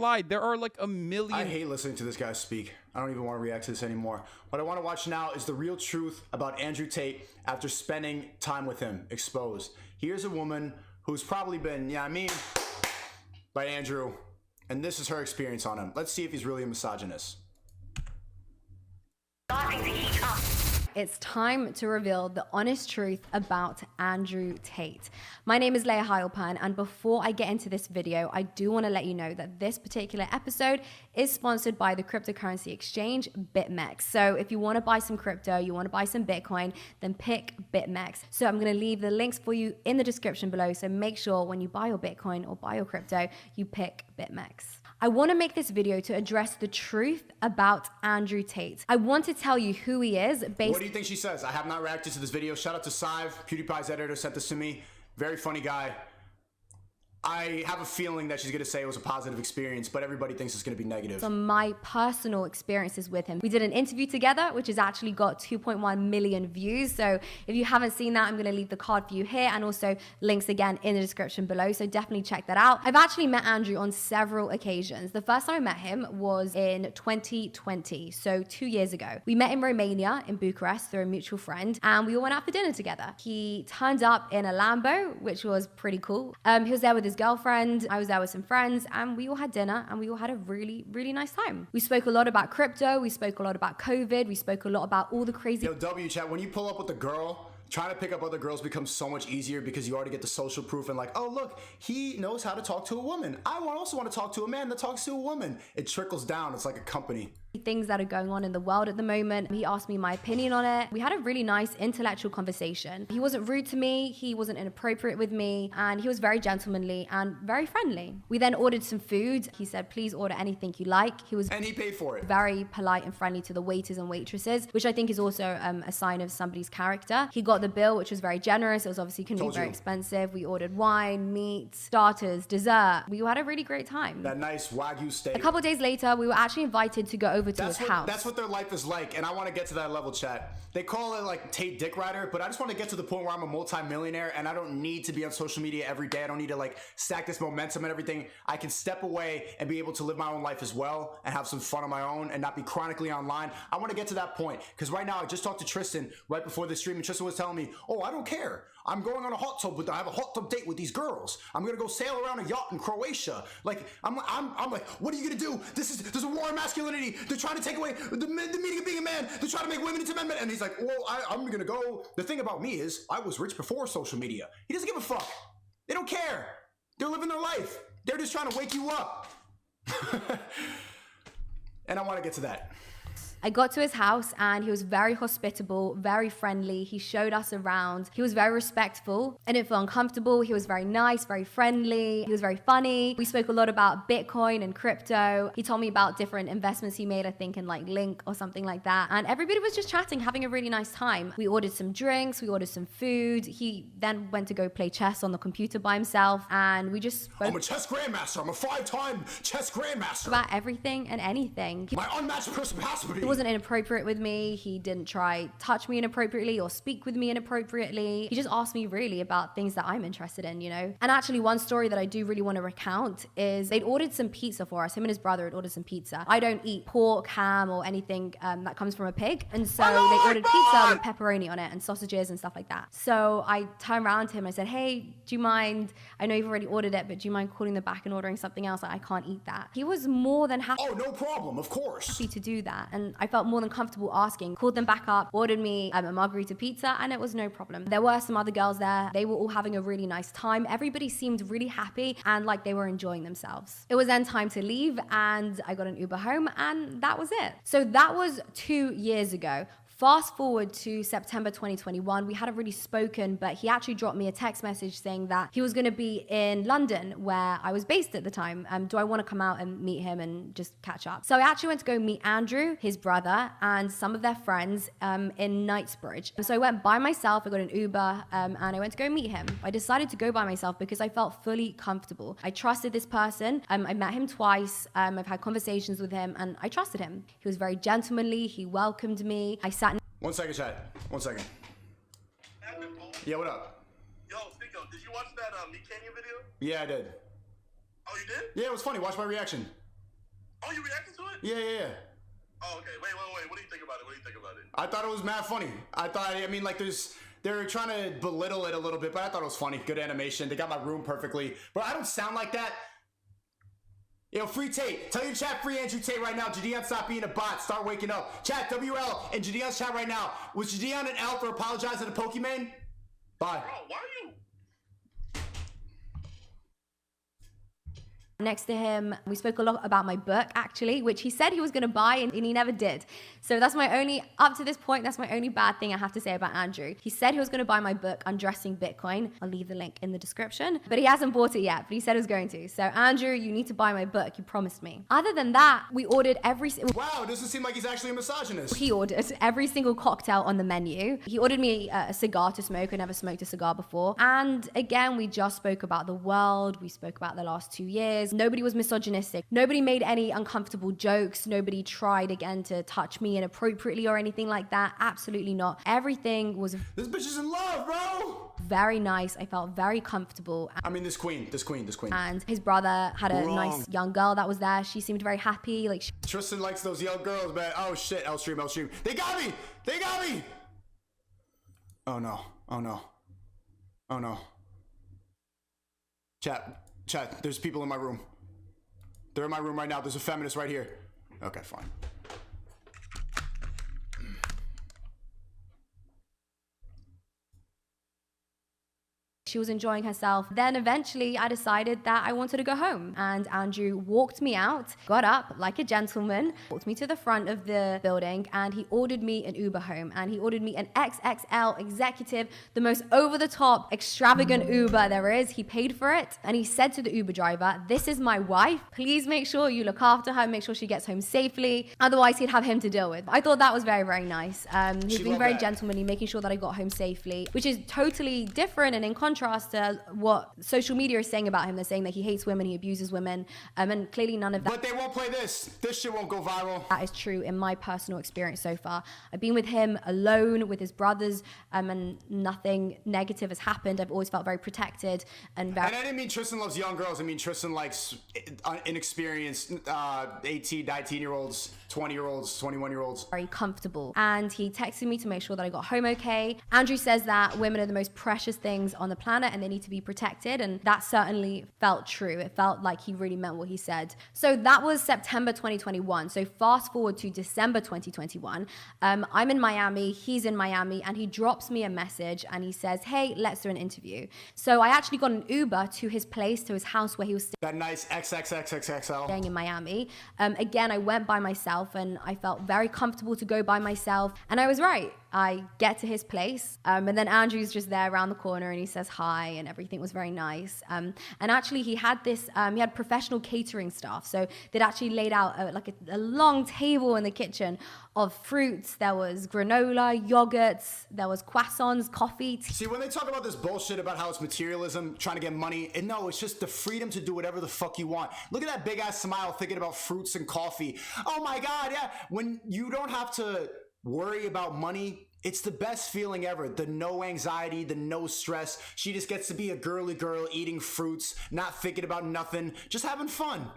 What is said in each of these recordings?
lie. There are like a million. I hate listening to this guy speak. I don't even want to react to this anymore. What I want to watch now is the real truth about Andrew Tate after spending time with him exposed. Here's a woman who's probably been, by Andrew, and this is her experience on him. Let's see if he's really a misogynist. It's time to reveal the honest truth about Andrew Tate. My name is Leah Heilpan, and before I get into this video, I do want to let you know that this particular episode is sponsored by the cryptocurrency exchange BitMEX. So if you want to buy some crypto, you want to buy some Bitcoin, then pick BitMEX. So I'm going to leave the links for you in the description below. So make sure when you buy your Bitcoin or buy your crypto, you pick BitMEX. I want to make this video to address the truth about Andrew Tate. I want to tell you who he is based. What do you think she says? I have not reacted to this video. Shout out to Sive, PewDiePie's editor, sent this to me. Very funny guy. I have a feeling that she's going to say it was a positive experience, but everybody thinks it's going to be negative. From my personal experiences with him. We did an interview together, which has actually got 2.1 million views. So if you haven't seen that, I'm going to leave the card for you here and also links again in the description below. So definitely check that out. I've actually met Andrew on several occasions. The first time I met him was in 2020, so 2 years ago. We met in Romania, in Bucharest, through a mutual friend, and we all went out for dinner together. He turned up in a Lambo, which was pretty cool. He was there with his girlfriend, I was there with some friends, and we all had dinner and we all had a really, really nice time. We spoke a lot about crypto, we spoke a lot about COVID, we spoke a lot about all the crazy— Yo, W chat, when you pull up with a girl, trying to pick up other girls becomes so much easier because you already get the social proof and like, oh look, he knows how to talk to a woman. I also want to talk to a man that talks to a woman. It trickles down, it's like a company. Things that are going on in the world at the moment. He asked me my opinion on it. We had a really nice intellectual conversation. He wasn't rude to me, he wasn't inappropriate with me, and he was very gentlemanly and very friendly. We then ordered some food. He said, please order anything you like. And he paid for it. Very polite and friendly to the waiters and waitresses, which I think is also a sign of somebody's character. He got the bill, which was very generous. It was obviously couldn't be very expensive. We ordered wine, meat, starters, dessert. We had a really great time. That nice Wagyu steak. A couple of days later, we were actually invited to go over to his house. That's what their life is like, and I want to get to that level, chat. They call it like Tate Dick Rider, but I just want to get to the point where I'm a multi-millionaire and I don't need to be on social media every day. I don't need to like stack this momentum and everything. I can step away and be able to live my own life as well and have some fun on my own and not be chronically online. I want to get to that point because right now I just talked to Tristan right before the stream, and Tristan was telling me, oh, I don't care. I'm going on a hot tub I have a hot tub date with these girls. I'm gonna go sail around a yacht in Croatia. Like I'm like, what are you gonna do? There's a war on masculinity. They're trying to take away the meaning of being a man. They're trying to make women into men. And he's like, well, I'm gonna go. The thing about me is I was rich before social media. He doesn't give a fuck. They don't care. They're living their life. They're just trying to wake you up. And I want to get to that. I got to his house and he was very hospitable, very friendly. He showed us around. He was very respectful. I didn't feel uncomfortable. He was very nice, very friendly. He was very funny. We spoke a lot about Bitcoin and crypto. He told me about different investments he made, I think in like Link or something like that. And everybody was just chatting, having a really nice time. We ordered some drinks, we ordered some food. He then went to go play chess on the computer by himself, and we just spoke— I'm a chess grandmaster. I'm a 5-time chess grandmaster. About everything and anything. My unmatched capacity. He wasn't inappropriate with me. He didn't try touch me inappropriately or speak with me inappropriately. He just asked me really about things that I'm interested in, you know? And actually one story that I do really want to recount is they'd ordered some pizza for us. Him and his brother had ordered some pizza. I don't eat pork, ham, or anything that comes from a pig. And so they ordered pizza with pepperoni on it and sausages and stuff like that. So I turned around to him and I said, hey, do you mind, I know you've already ordered it, but do you mind calling them back and ordering something else? Like, I can't eat that. He was more than happy— oh, no problem, of course. Happy to do that. And I felt more than comfortable asking. Called them back up, ordered me a margarita pizza, and it was no problem. There were some other girls there. They were all having a really nice time. Everybody seemed really happy and like they were enjoying themselves. It was then time to leave and I got an Uber home and that was it. So that was 2 years ago. Fast forward to September 2021, we hadn't really spoken, but he actually dropped me a text message saying that he was going to be in London, where I was based at the time. Do I want to come out and meet him and just catch up? So I actually went to go meet Andrew, his brother, and some of their friends in Knightsbridge. So I went by myself, I got an Uber, and I went to go meet him. I decided to go by myself because I felt fully comfortable. I trusted this person. I met him twice. I've had conversations with him, and I trusted him. He was very gentlemanly. He welcomed me. I sat— 1 second, chat. 1 second. Yeah, what up? Yo, Sneako, did you watch that Meat Canyon video? Yeah, I did. Oh, you did? Yeah, it was funny. Watch my reaction. Oh, you reacted to it? Yeah. Oh, okay. Wait. What do you think about it? I thought it was mad funny. Like they're trying to belittle it a little bit, but I thought it was funny. Good animation. They got my room perfectly. But I don't sound like that. Yo, free Tate. Tell your chat free Andrew Tate right now. Jadian, stop being a bot. Start waking up. Chat, WL, and Jadian's chat right now. Was Jadian an L for apologizing to Pokimane? Bye. Bro, why are you? Next to him, we spoke a lot about my book, actually, which he said he was going to buy and he never did. So that's up to this point, that's my only bad thing I have to say about Andrew. He said he was going to buy my book, Undressing Bitcoin. I'll leave the link in the description. But he hasn't bought it yet, but he said he was going to. So Andrew, you need to buy my book. You promised me. Other than that, we ordered Wow, doesn't seem like he's actually a misogynist. He ordered every single cocktail on the menu. He ordered me a cigar to smoke. I never smoked a cigar before. And again, we just spoke about the world. We spoke about the last 2 years. Nobody was misogynistic. Nobody made any uncomfortable jokes. Nobody tried again to touch me inappropriately or anything like that. Absolutely not. Everything was This bitch is in love, bro. very nice. I felt very comfortable. I mean, this queen. And his brother had a nice young girl that was there. She seemed very happy. Like Tristan likes those young girls, man. Oh shit, L stream. They got me. Oh no. Chat, there's people in my room. They're in my room right now. There's a feminist right here. Okay, fine. she was enjoying herself. Then eventually I decided that I wanted to go home, and Andrew walked me out, got up like a gentleman, walked me to the front of the building, and he ordered me an Uber home, and he ordered me an XXL executive, the most over-the-top extravagant Uber there is. He paid for it, and he said to the Uber driver, "This is my wife. Please make sure you look after her, make sure she gets home safely. Otherwise, he'd have him to deal with." I thought that was very, very nice. He's being very gentlemanly, making sure that I got home safely, which is totally different and in contrast to what social media is saying about him. They're saying that he hates women, he abuses women, and clearly none of that. But they won't play this. This shit won't go viral. That is true in my personal experience so far. I've been with him alone with his brothers, and nothing negative has happened. I've always felt very protected and very. And I didn't mean Tristan loves young girls. I mean Tristan likes inexperienced 18, 19-year-olds, 20-year-olds, 21-year-olds. Very comfortable. And he texted me to make sure that I got home okay. Andrew says that women are the most precious things on the planet and they need to be protected. And that certainly felt true. It felt like he really meant what he said. So that was September 2021. So fast forward to December 2021. I'm in Miami, he's in Miami, and he drops me a message and he says, "Hey, let's do an interview." So I actually got an Uber to his place, to his house where he was that nice XXXXXL staying in Miami. Again, I went by myself and I felt very comfortable to go by myself. And I was right. I get to his place, and then Andrew's just there around the corner and he says hi, and everything was very nice. And actually he had this, he had professional catering staff. So they'd actually laid out a long table in the kitchen of fruits. There was granola, yogurts, there was croissants, coffee. See, when they talk about this bullshit about how it's materialism, trying to get money, and no, it's just the freedom to do whatever the fuck you want. Look at that big ass smile thinking about fruits and coffee. Oh my God, yeah. When you don't have to worry about money, it's the best feeling ever. The no anxiety, the no stress. She just gets to be a girly girl eating fruits, not thinking about nothing, just having fun.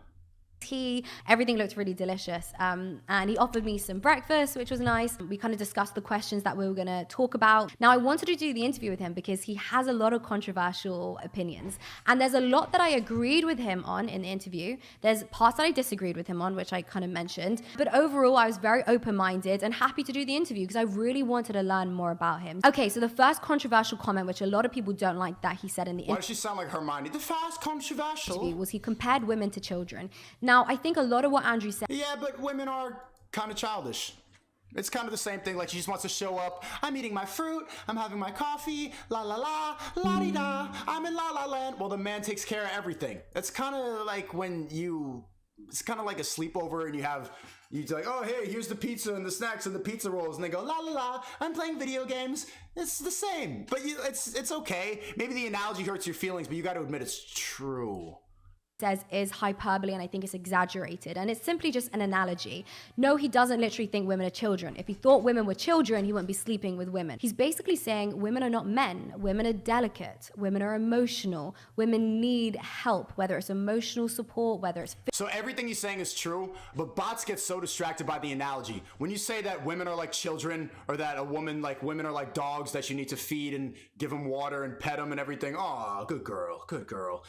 Everything looked really delicious, and he offered me some breakfast, which was nice. We kind of discussed the questions that we were going to talk about. Now, I wanted to do the interview with him because he has a lot of controversial opinions, and there's a lot that I agreed with him on in the interview. There's parts that I disagreed with him on, which I kind of mentioned, but overall I was very open-minded and happy to do the interview because I really wanted to learn more about him. Okay, so the first controversial comment, which a lot of people don't like, that he said in the interview. Why does she sound like Hermione? The first controversial was he compared women to children. Now, I think a lot of what Andrew said. Yeah, but women are kind of childish. It's kind of the same thing. Like, she just wants to show up. I'm eating my fruit. I'm having my coffee. La la la, la di da. I'm in la la land. Well, the man takes care of everything. It's kind of like when it's kind of like a sleepover and you're like, oh, hey, here's the pizza and the snacks and the pizza rolls. And they go, la la la, I'm playing video games. It's the same. But it's okay. Maybe the analogy hurts your feelings, but you got to admit it's true. says is hyperbole, and I think it's exaggerated, and it's simply just an analogy. No, he doesn't literally think women are children. If he thought women were children, he wouldn't be sleeping with women. He's basically saying women are not men. Women are delicate. Women are emotional. Women need help, whether it's emotional support, whether it's So everything he's saying is true, but bots get so distracted by the analogy. When you say that women are like children, or that women are like dogs that you need to feed and give them water and pet them and everything, oh, good girl, good girl.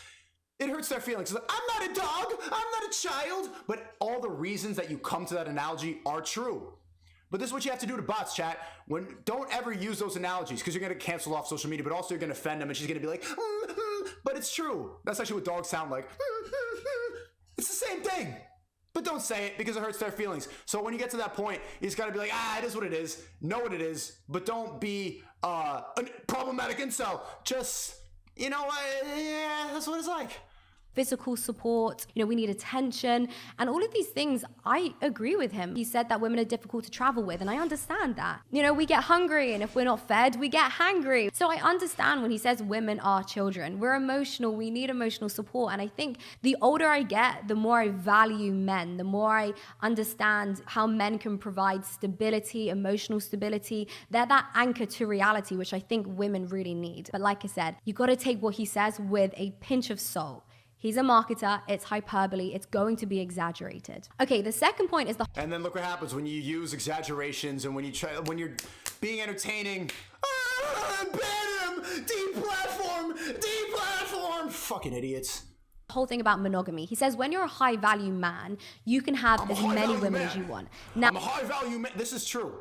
It hurts their feelings. It's like, I'm not a dog, I'm not a child. But all the reasons that you come to that analogy are true. But this is what you have to do to bots, chat. Don't ever use those analogies, because you're going to cancel off social media, but also you're going to offend them, and she's going to be like, but it's true. That's actually what dogs sound like. It's the same thing. But don't say it, because it hurts their feelings. So when you get to that point, you just got to be like, it is what it is. Know what it is. But don't be a problematic incel. Just, you know, yeah, that's what it's like. Physical support, we need attention, and all of these things. I agree with him. He said that women are difficult to travel with, and I understand that. We get hungry, and if we're not fed, we get hangry. So I understand when he says women are children. We're emotional, we need emotional support, and I think the older I get, the more I value men, the more I understand how men can provide stability, emotional stability. They're that anchor to reality, which I think women really need. But like I said, you got to take what he says with a pinch of salt. He's a marketer, it's hyperbole, it's going to be exaggerated. Okay, the second point is And then look what happens when you use exaggerations, and when you're being entertaining. Ban him! Deplatform! Fucking idiots. whole thing about monogamy. He says when you're a high value man, you can have as many women as you want. Now, I'm a high value man. This is true.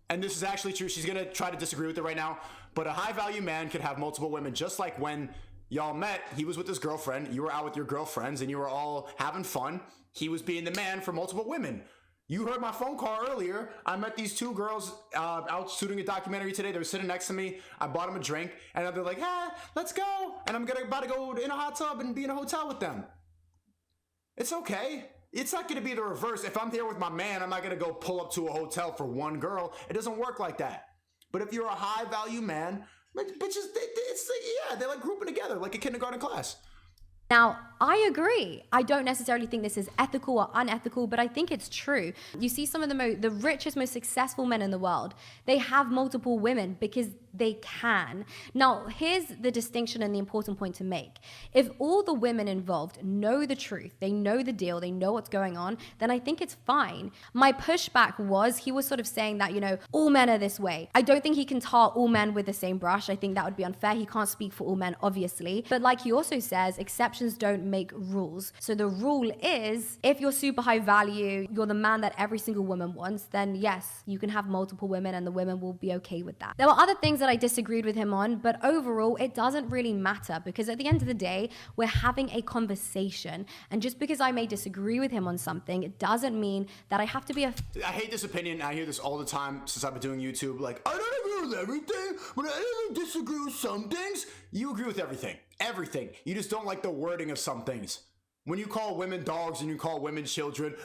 And this is actually true. She's going to try to disagree with it right now. But a high value man could have multiple women, just like when y'all met, he was with his girlfriend, you were out with your girlfriends, and you were all having fun. He was being the man for multiple women. You heard my phone call earlier. I met these two girls out shooting a documentary today. They were sitting next to me. I bought them a drink, and they're like, "Hey, let's go." And I'm about to go in a hot tub and be in a hotel with them. It's okay. It's not going to be the reverse. If I'm there with my man, I'm not going to go pull up to a hotel for one girl. It doesn't work like that. But if you're a high value man, bitches, they're like grouping together like a kindergarten class. Now, I agree. I don't necessarily think this is ethical or unethical, but I think it's true. You see some of the richest, most successful men in the world, they have multiple women because they can. Now, here's the distinction and the important point to make. If all the women involved know the truth, they know the deal, they know what's going on, then I think it's fine. My pushback was, he was sort of saying that, all men are this way. I don't think he can tar all men with the same brush. I think that would be unfair. He can't speak for all men, obviously. But like he also says, exceptions don't make rules. So the rule is, if you're super high value, you're the man that every single woman wants, then yes, you can have multiple women and the women will be okay with that. There were other things that I disagreed with him on, but overall, it doesn't really matter because at the end of the day, we're having a conversation. And just because I may disagree with him on something, it doesn't mean that I have to be I hate this opinion. I hear this all the time since I've been doing YouTube. Like, I don't agree with everything, but I disagree with some things. You agree with everything. Everything. You just don't like the wording of some things. When you call women dogs and you call women children,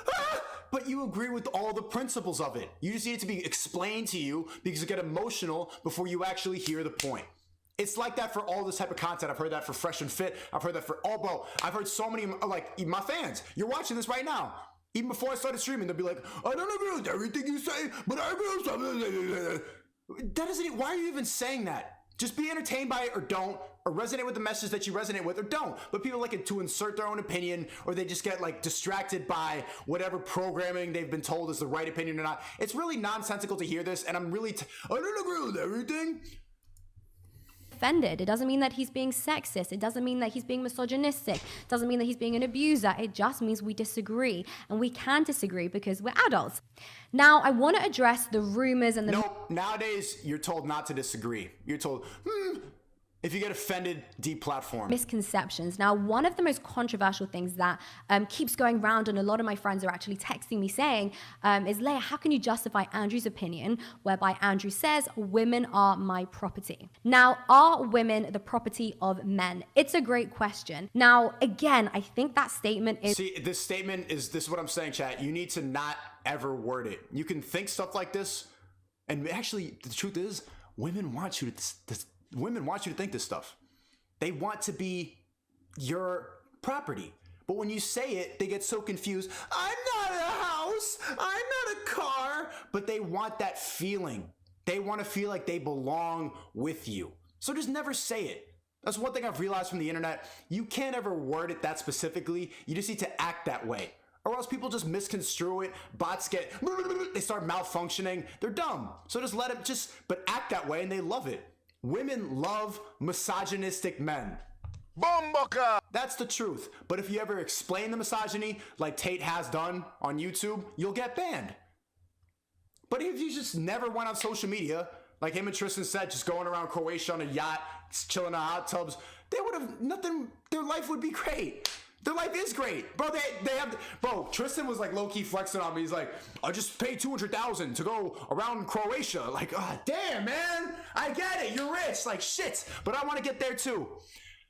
but you agree with all the principles of it. You just need it to be explained to you because you get emotional before you actually hear the point. It's like that for all this type of content. I've heard that for Fresh and Fit. I've heard that for bro. I've heard so many, like, my fans. You're watching this right now. Even before I started streaming, they'll be like, I don't agree with everything you say, but I agree with something. That isn't it. Why are you even saying that? Just be entertained by it or don't, or resonate with the message that you resonate with or don't. But people like it to insert their own opinion, or they just get like distracted by whatever programming they've been told is the right opinion or not. It's really nonsensical to hear this, and I'm really, I don't agree with everything. offended. It doesn't mean that he's being sexist. It doesn't mean that he's being misogynistic. It doesn't mean that he's being an abuser. It just means we disagree, and we can disagree because we're adults. Now, I want to address the rumors and the... Nope. Nowadays, you're told not to disagree. You're told, if you get offended, deplatform. Misconceptions. Now, one of the most controversial things that keeps going round, and a lot of my friends are actually texting me saying, is, Leia, how can you justify Andrew's opinion, whereby Andrew says women are my property? Now, are women the property of men? It's a great question. Now, again, I think that statement is... See, this statement is, this is what I'm saying, chat. You need to not ever word it. You can think stuff like this, and actually, the truth is, women want you to... Women want you to think this stuff. They want to be your property. But when you say it, they get so confused. I'm not a house. I'm not a car. But they want that feeling. They want to feel like they belong with you. So just never say it. That's one thing I've realized from the internet. You can't ever word it that specifically. You just need to act that way. Or else people just misconstrue it. Bots they start malfunctioning. They're dumb. So just let it but act that way and they love it. Women love misogynistic men. Bomboka! That's the truth. But if you ever explain the misogyny like Tate has done on YouTube, you'll get banned. But if you just never went on social media, like him and Tristan said, just going around Croatia on a yacht, chilling in hot tubs, they would have nothing. Their life would be great. Their life is great, bro. They have, bro. Tristan was like low key flexing on me. He's like, I just paid $200,000 to go around Croatia. Like, ah, damn, man. I get it. You're rich. Like, shit. But I want to get there too.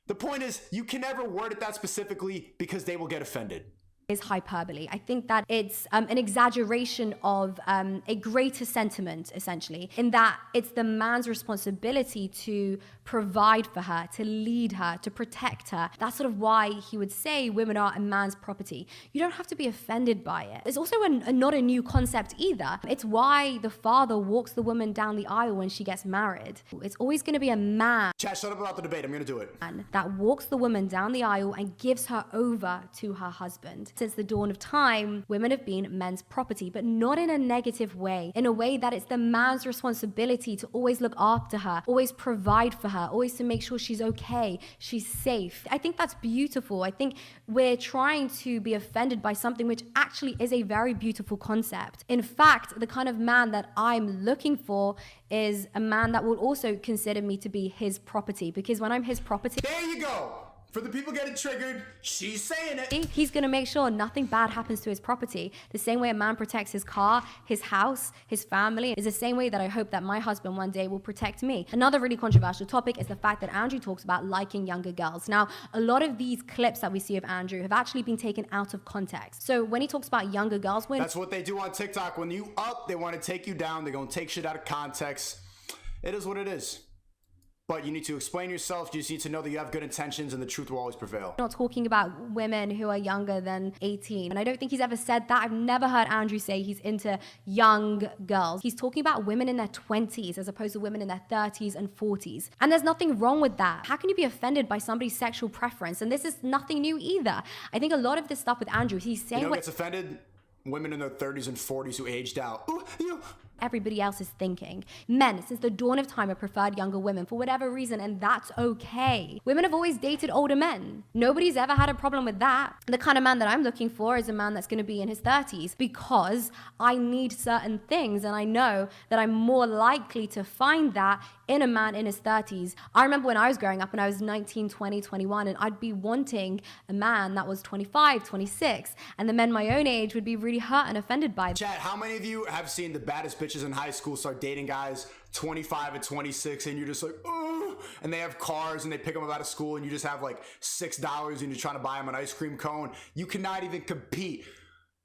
The point is, you can never word it that specifically because they will get offended. Is hyperbole. I think that it's an exaggeration of a greater sentiment, essentially, in that it's the man's responsibility to provide for her, to lead her, to protect her. That's sort of why he would say women are a man's property. You don't have to be offended by it. It's also not a new concept either. It's why the father walks the woman down the aisle when she gets married. It's always going to be a man. Chat, shut up about the debate. I'm going to do it. That walks the woman down the aisle and gives her over to her husband. Since the dawn of time, women have been men's property, but not in a negative way, in a way that it's the man's responsibility to always look after her, always provide for her, always to make sure she's okay, she's safe. I think that's beautiful. I think we're trying to be offended by something which actually is a very beautiful concept. In fact, the kind of man that I'm looking for is a man that will also consider me to be his property, because when I'm his property, there you go. For the people getting triggered, she's saying it. He's gonna make sure nothing bad happens to his property. The same way a man protects his car, his house, his family, is the same way that I hope that my husband one day will protect me. Another really controversial topic is the fact that Andrew talks about liking younger girls. Now, a lot of these clips that we see of Andrew have actually been taken out of context. So when he talks about younger girls, that's what they do on TikTok. When you up, they want to take you down. They're gonna take shit out of context. It is what it is. But you need to explain yourself. You just need to know that you have good intentions and the truth will always prevail. Not talking about women who are younger than 18. And I don't think he's ever said that. I've never heard Andrew say he's into young girls. He's talking about women in their 20s as opposed to women in their 30s and 40s. And there's nothing wrong with that. How can you be offended by somebody's sexual preference? And this is nothing new either. I think a lot of this stuff with Andrew, he's saying who gets offended? Women in their 30s and 40s who aged out. Ooh, everybody else is thinking. Men, since the dawn of time, have preferred younger women for whatever reason, and that's okay. Women have always dated older men. Nobody's ever had a problem with that. The kind of man that I'm looking for is a man that's going to be in his 30s, because I need certain things, and I know that I'm more likely to find that in a man in his 30s. I remember when I was growing up and I was 19, 20, 21, and I'd be wanting a man that was 25, 26, and the men my own age would be really hurt and offended by that. Chat, how many of you have seen the baddest bitches in high school start dating guys 25 and 26 and you're just like, oh, and they have cars and they pick them up out of school and you just have like $6 and you're trying to buy them an ice cream cone? You cannot even compete.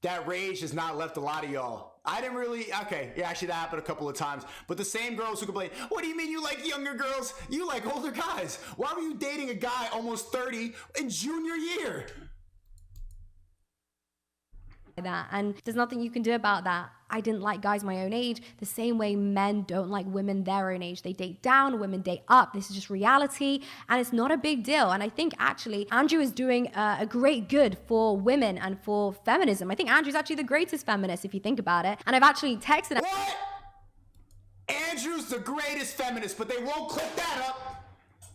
That rage has not left a lot of y'all. I didn't really, okay, yeah, actually that happened a couple of times. But the same girls who complain, what do you mean you like younger girls? You like older guys. Why were you dating a guy almost 30 in junior year? That, and there's nothing you can do about that. I didn't like guys my own age the same way men don't like women their own age. They date down, women date up. This is just reality, and it's not a big deal. And I think actually Andrew is doing a great good for women and for feminism. I think Andrew's actually the greatest feminist if you think about it. And I've actually texted. What? Andrew's the greatest feminist, but they won't clip that up.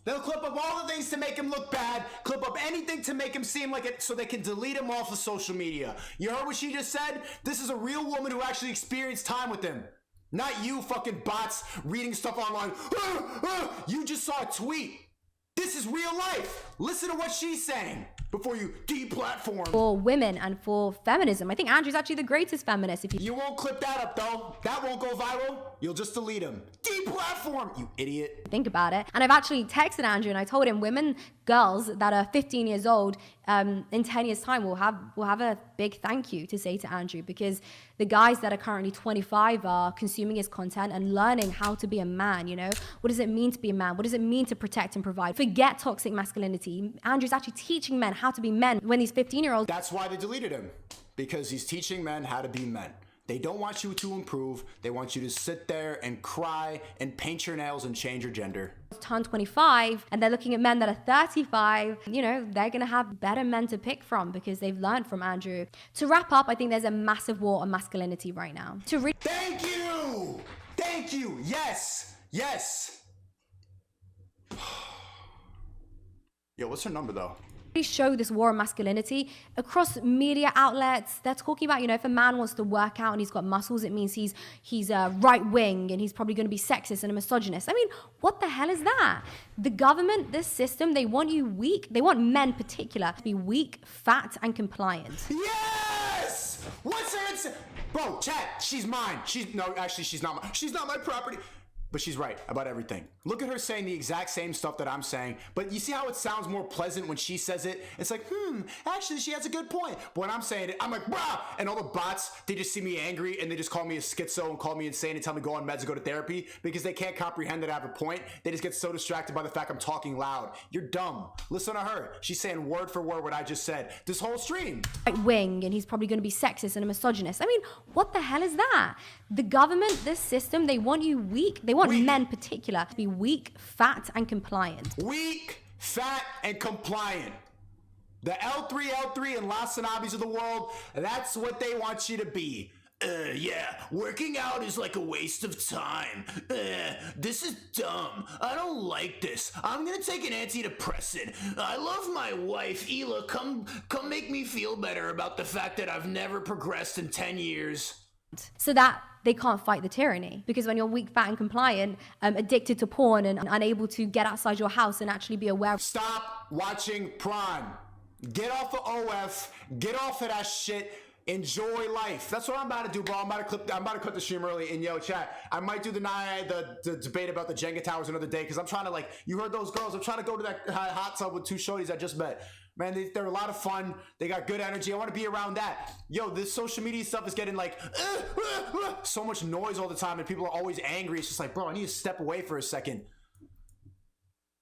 They'll clip up all the things to make him look bad, clip up anything to make him seem like it so they can delete him off of social media. You heard what she just said? This is a real woman who actually experienced time with him. Not you fucking bots reading stuff online. You just saw a tweet. This is real life. Listen to what she's saying before you deplatform. For women and for feminism. I think Andrew's actually the greatest feminist. If you won't clip that up though. That won't go viral. You'll just delete him. Deplatform, you idiot. Think about it. And I've actually texted Andrew and I told him girls that are 15 years old, in 10 years time will have a big thank you to say to Andrew, because the guys that are currently 25 are consuming his content and learning how to be a man, you know? What does it mean to be a man? What does it mean to protect and provide? Forget toxic masculinity. Andrew's actually teaching men how to be men when these 15-year-olds. That's why they deleted him, because he's teaching men how to be men. They don't want you to improve. They want you to sit there and cry and paint your nails and change your gender. Turn 25 and they're looking at men that are 35, you know, they're going to have better men to pick from because they've learned from Andrew. To wrap up, I think there's a massive war on masculinity right now. Thank you! Thank you! Yes! Yes! Yo, what's her number though? Show this war on masculinity across media outlets. They're talking about, you know, if a man wants to work out and he's got muscles, it means he's a right wing and he's probably going to be sexist and a misogynist. I mean, what the hell is that? The government, this system, they want you weak. They want men in particular to be weak, fat, and compliant. Yes! What's her bro, chat, she's mine. She's not mine. She's not my property. But she's right about everything. Look at her saying the exact same stuff that I'm saying. But you see how it sounds more pleasant when she says it? It's like, actually, she has a good point. But when I'm saying it, I'm like, brah! And all the bots, they just see me angry and they just call me a schizo and call me insane and tell me go on meds and go to therapy because they can't comprehend that I have a point. They just get so distracted by the fact I'm talking loud. You're dumb. Listen to her. She's saying word for word what I just said. This whole stream. Right wing, and he's probably going to be sexist and a misogynist. I mean, what the hell is that? The government, this system, they want you weak. They want men in particular to be weak, fat, and compliant. Weak, fat, and compliant. The L3 and Las Sanabis of the world, that's what they want you to be. Yeah, working out is like a waste of time. This is dumb. I don't like this. I'm gonna take an antidepressant. I love my wife, Ela. Come make me feel better about the fact that I've never progressed in 10 years. So that they can't fight the tyranny. Because when you're weak, fat, and compliant, addicted to porn and unable to get outside your house and actually be aware. Stop watching Prime. Get off of OF. Get off of that shit. Enjoy life. That's what I'm about to do, bro. I'm about to cut the stream early. And yo, chat, I might do the debate about the Jenga towers another day because I'm trying to, you heard those girls. I'm trying to go to that hot tub with two shorties I just met. Man, they're a lot of fun. They got good energy. I want to be around that. Yo, this social media stuff is getting so much noise all the time and people are always angry. It's just like, bro, I need to step away for a second.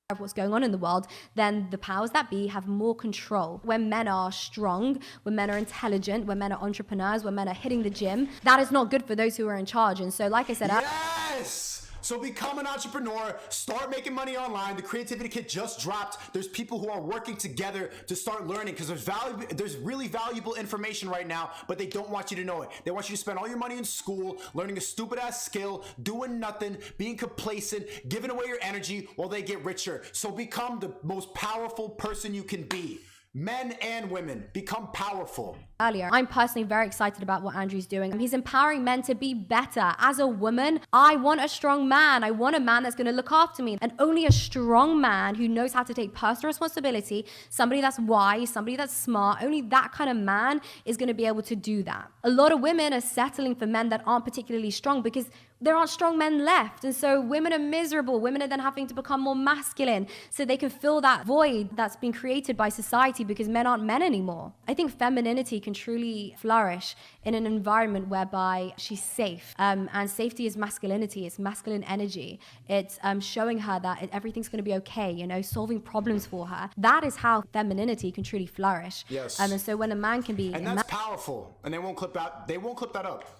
Of what's going on in the world, then the powers that be have more control. When men are strong, when men are intelligent, when men are entrepreneurs, when men are hitting the gym, that is not good for those who are in charge. And so, like I said, yes! So become an entrepreneur, start making money online. The creativity kit just dropped. There's people who are working together to start learning because there's really valuable information right now, but they don't want you to know it. They want you to spend all your money in school, learning a stupid ass skill, doing nothing, being complacent, giving away your energy while they get richer. So become the most powerful person you can be. Men and women, become powerful. Earlier, I'm personally very excited about what Andrew's doing. He's empowering men to be better. As a woman, I want a strong man. I want a man that's going to look after me. And only a strong man who knows how to take personal responsibility, somebody that's wise, somebody that's smart, only that kind of man is going to be able to do that. A lot of women are settling for men that aren't particularly strong because there aren't strong men left. And so women are miserable. Women are then having to become more masculine so they can fill that void that's been created by society because men aren't men anymore. I think femininity can truly flourish in an environment whereby she's safe. And safety is masculinity. It's masculine energy. It's showing her that everything's going to be okay, you know, solving problems for her. That is how femininity can truly flourish. Yes. And so when a man can be... And that's powerful. And they won't clip that up.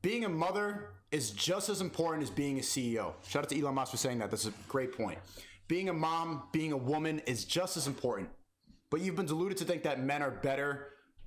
Being a mother is just as important as being a CEO. Shout out to Elon Musk for saying that. That's a great point. Being a mom, being a woman is just as important. But you've been deluded to think that men are better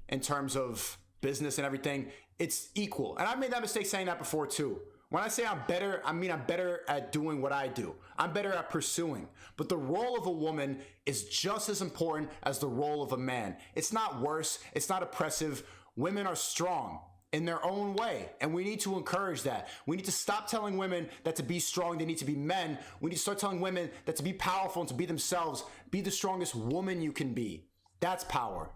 in terms of business and everything. It's equal. And I've made that mistake saying that before too. When I say I'm better, I mean I'm better at doing what I do. I'm better at pursuing. But the role of a woman is just as important as the role of a man. It's not worse. It's not oppressive. Women are strong in their own way. And we need to encourage that. We need to stop telling women that to be strong, they need to be men. We need to start telling women that to be powerful and to be themselves, be the strongest woman you can be. That's power.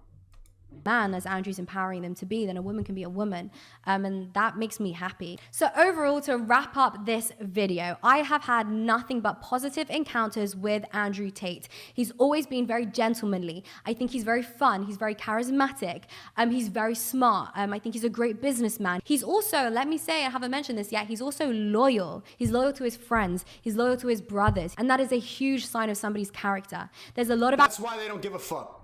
man as Andrew's empowering them to be, then a woman can be a woman. And that makes me happy. So overall, to wrap up this video, I have had nothing but positive encounters with Andrew Tate. He's always been very gentlemanly. I think he's very fun. He's very charismatic. He's very smart. I think he's a great businessman. He's also, let me say, I haven't mentioned this yet, he's also loyal. He's loyal to his friends. He's loyal to his brothers. And that is a huge sign of somebody's character. There's a lot of... That's why they don't give a fuck.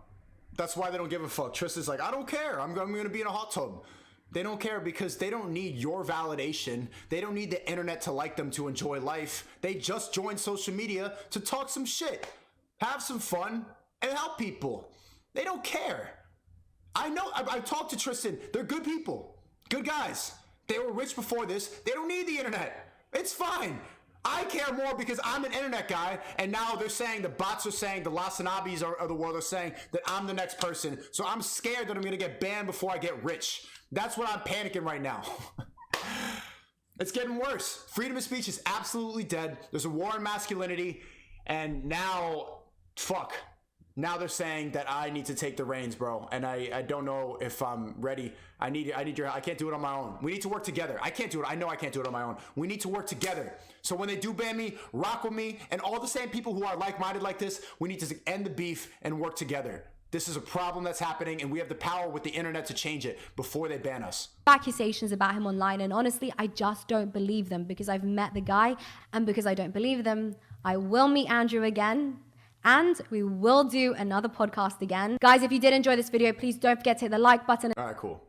That's why they don't give a fuck. Tristan's like, I don't care. I'm going to be in a hot tub. They don't care because they don't need your validation. They don't need the internet to like them to enjoy life. They just join social media to talk some shit, have some fun, and help people. They don't care. I know. I've talked to Tristan. They're good people. Good guys. They were rich before this. They don't need the internet. It's fine. I care more because I'm an internet guy, and now they're saying, the bots are saying, the Lasanabis of the world are saying that I'm the next person. So I'm scared that I'm going to get banned before I get rich. That's what I'm panicking right now. It's getting worse. Freedom of speech is absolutely dead. There's a war on masculinity, and now, fuck. Now they're saying that I need to take the reins, bro. And I don't know if I'm ready. I need your help. I can't do it on my own. We need to work together. I can't do it. I know I can't do it on my own. We need to work together. So when they do ban me, rock with me, and all the same people who are like-minded like this, we need to end the beef and work together. This is a problem that's happening, and we have the power with the internet to change it before they ban us. Accusations about him online, and honestly, I just don't believe them because I've met the guy, and because I don't believe them, I will meet Andrew again. And we will do another podcast again. Guys, if you did enjoy this video, please don't forget to hit the like button. All right, cool.